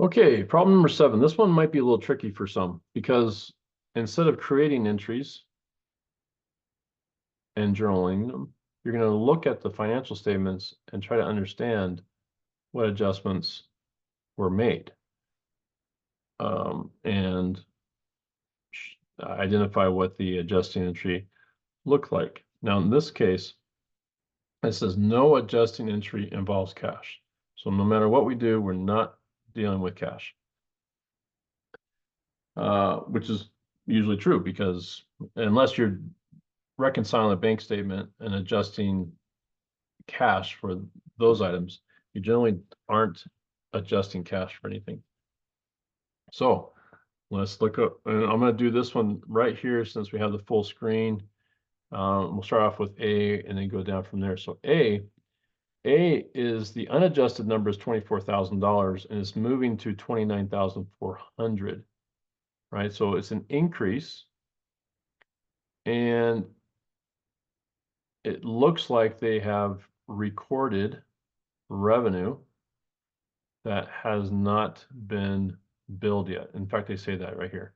Okay, problem number 7. This one might be a little tricky for some because instead of creating entries and journaling them, you're going to look at the financial statements and try to understand what adjustments were made and identify what the adjusting entry looked like. Now, in this case, it says no adjusting entry involves cash. So no matter what we do, we're not dealing with cash, which is usually true because unless you're reconciling a bank statement and adjusting cash for those items, you generally aren't adjusting cash for anything. So let's look up, and I'm going to do this one right here since we have the full screen. We'll start off with A and then go down from there. So A is the unadjusted number is $24,000 and it's moving to 29,400, right? So it's an increase, and it looks like they have recorded revenue that has not been billed yet. In fact, they say that right here.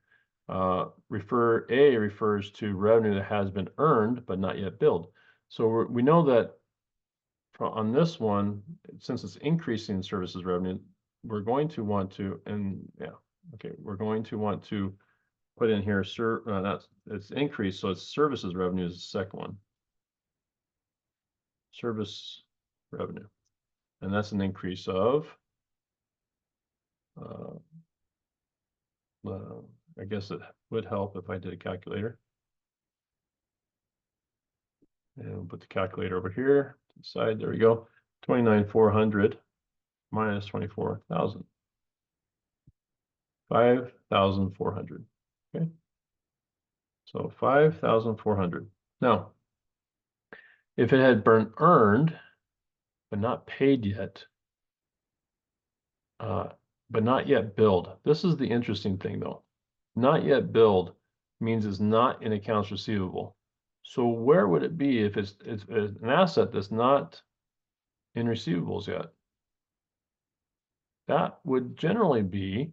A refers to revenue that has been earned but not yet billed. So we know that on this one, since it's increasing services revenue, we're going to want to, we're going to want to put in here, that's it's increased, so it's services revenue is the second one. Service revenue, and that's an increase of, I guess it would help if I did a calculator. And we'll put the calculator over here to the side. There we go. 29,400 minus 24,000. 5,400. Okay. So 5,400. Now, if it had been earned, but not paid yet, but not yet billed. This is the interesting thing though. Not yet billed means it's not in accounts receivable. So where would it be if it's an asset that's not in receivables yet? That would generally be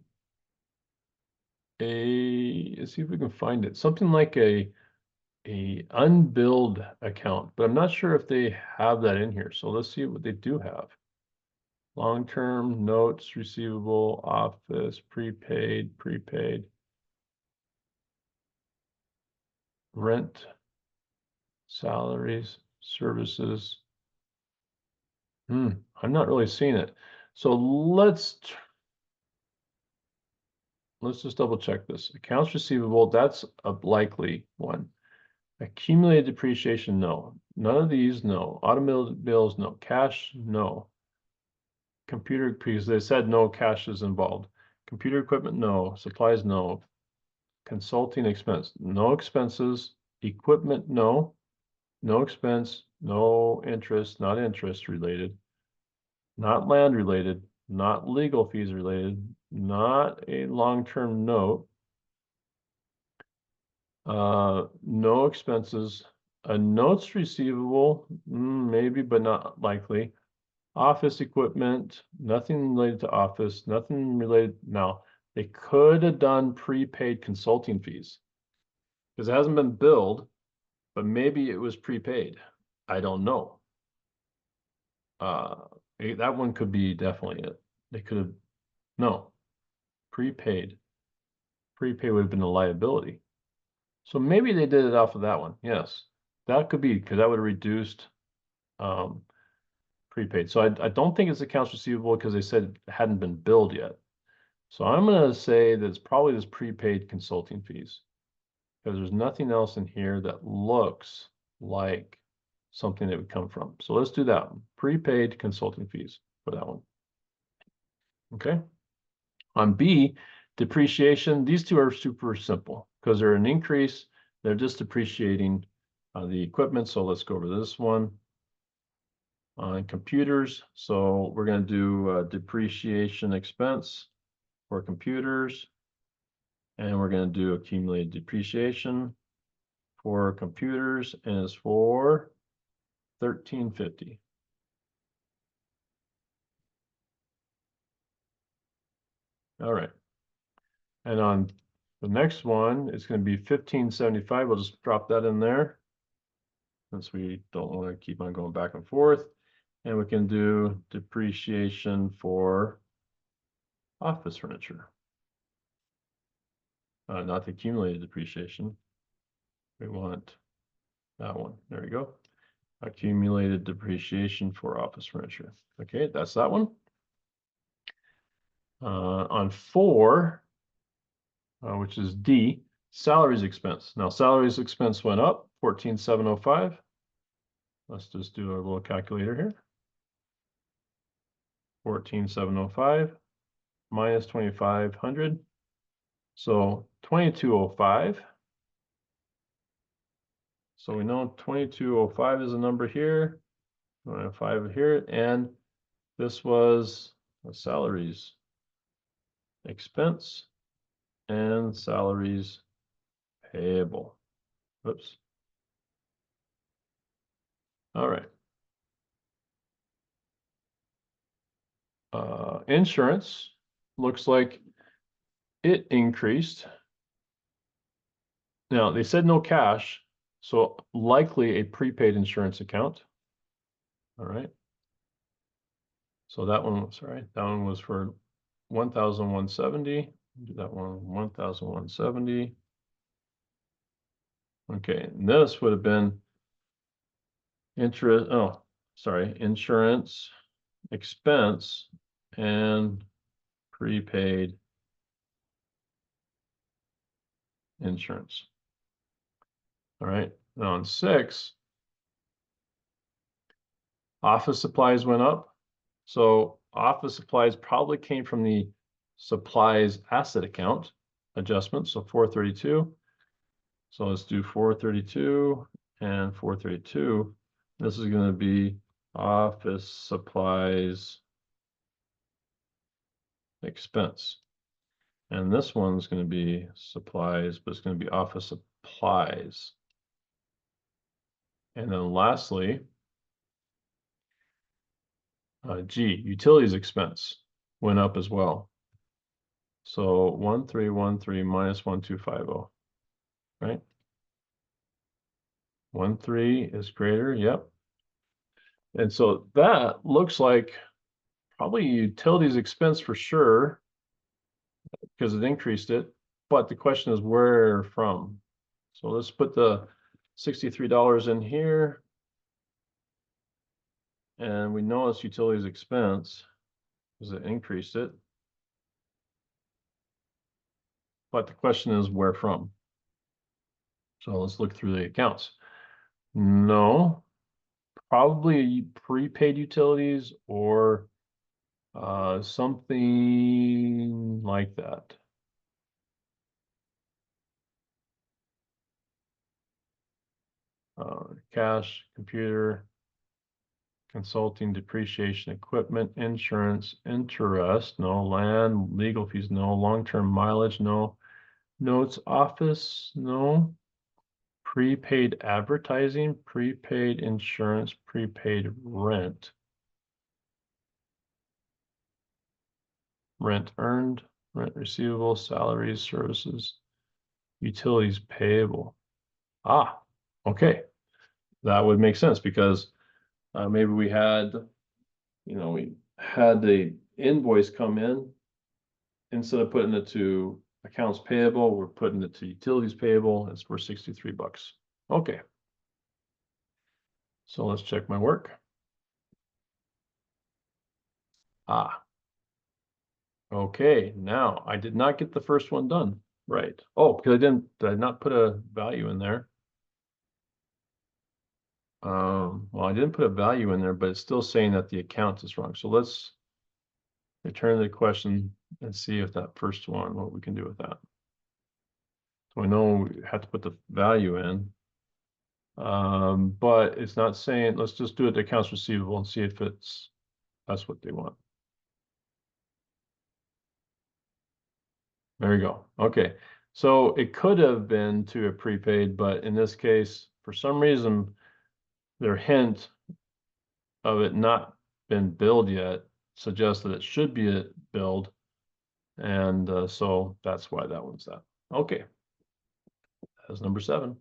let's see if we can find it. Something like a unbilled account, but I'm not sure if they have that in here. So let's see what they do have. Long-term notes, receivable, office, prepaid, rent, salaries, services. I'm not really seeing it. So let's just double check this. Accounts receivable, that's a likely one. Accumulated depreciation, no. None of these, no. Automobiles, no. Cash, no. Computer, because they said no cash is involved. Computer equipment, no. Supplies, no. Consulting expense, no expenses. Equipment, no. No expense, no interest, not interest related. Not land related, not legal fees related, not a long-term note. No expenses. A notes receivable, maybe, but not likely. Office equipment, nothing related to office, nothing related. Now, they could have done prepaid consulting fees because it hasn't been billed, but maybe it was prepaid. I don't know. That one could be definitely it. They could have, no, prepaid. Prepaid would have been a liability. So maybe they did it off of that one. Yes, that could be because that would have reduced prepaid. So I don't think it's accounts receivable because they said it hadn't been billed yet. So I'm going to say that it's probably this prepaid consulting fees because there's nothing else in here that looks like something that would come from. So let's do that one. Prepaid consulting fees for that one. Okay. On B, depreciation, these two are super simple because they're an increase. They're just depreciating the equipment. So let's go over this one. On computers, so we're going to do depreciation expense for computers, and we're going to do accumulated depreciation for computers, and it's for $1,350. All right. And on the next one, it's going to be 1575. We'll just drop that in there since we don't want to keep on going back and forth. And we can do depreciation for office furniture. Not the accumulated depreciation. We want that one. There we go. Accumulated depreciation for office furniture. Okay, that's that one. On 4, which is D, salaries expense. Now, salaries expense went up 14,705. Let's just do a little calculator here. 14,705 minus 2,500. So 2,205. So we know 2,205 is a number here, 205 here, and this was the salaries expense and salaries payable. Whoops. All right. Insurance looks like it increased. Now, they said no cash, so likely a prepaid insurance account. All right. So that one was, sorry, that one was for 1,170. Do that one, 1,170. Okay, and this would have been interest, oh, sorry, insurance, expense, and prepaid insurance. All right, now on 6, office supplies went up. So office supplies probably came from the supplies asset account adjustment, so 432. So let's do 432 and 432. This is going to be office supplies expense. And this one's going to be supplies, but it's going to be office supplies. And then lastly, G, utilities expense went up as well. So 1313 minus 1250, right? 13 is greater, yep. And so that looks like probably utilities expense for sure, because it increased it. But the question is where from? So let's put the $63 in here. And we know it's utilities expense because it increased it. But the question is where from? So let's look through the accounts. No, probably prepaid utilities or something like that. Cash, computer, consulting, depreciation, equipment, insurance, interest, no, land, legal fees, no, long-term mileage, no, notes, office, no, prepaid advertising, prepaid insurance, prepaid rent, rent earned, rent receivable, salaries, services, utilities payable. Ah, okay. That would make sense because maybe we had, we had the invoice come in. Instead of putting it to accounts payable, we're putting it to utilities payable. It's for $63. Okay. So let's check my work. Ah. Okay, now I did not get the first one done. Right. Oh, because did I not put a value in there? Well, I didn't put a value in there, but it's still saying that the account is wrong. So let's return the question and see if that first one, what we can do with that. So I know we have to put the value in, but it's not saying, let's just do it to accounts receivable and see if that's what they want. There we go. Okay. So it could have been to a prepaid, but in this case, for some reason, their hint of it not been billed yet suggests that it should be a billed. And so that's why that one's that. Okay. That's number 7.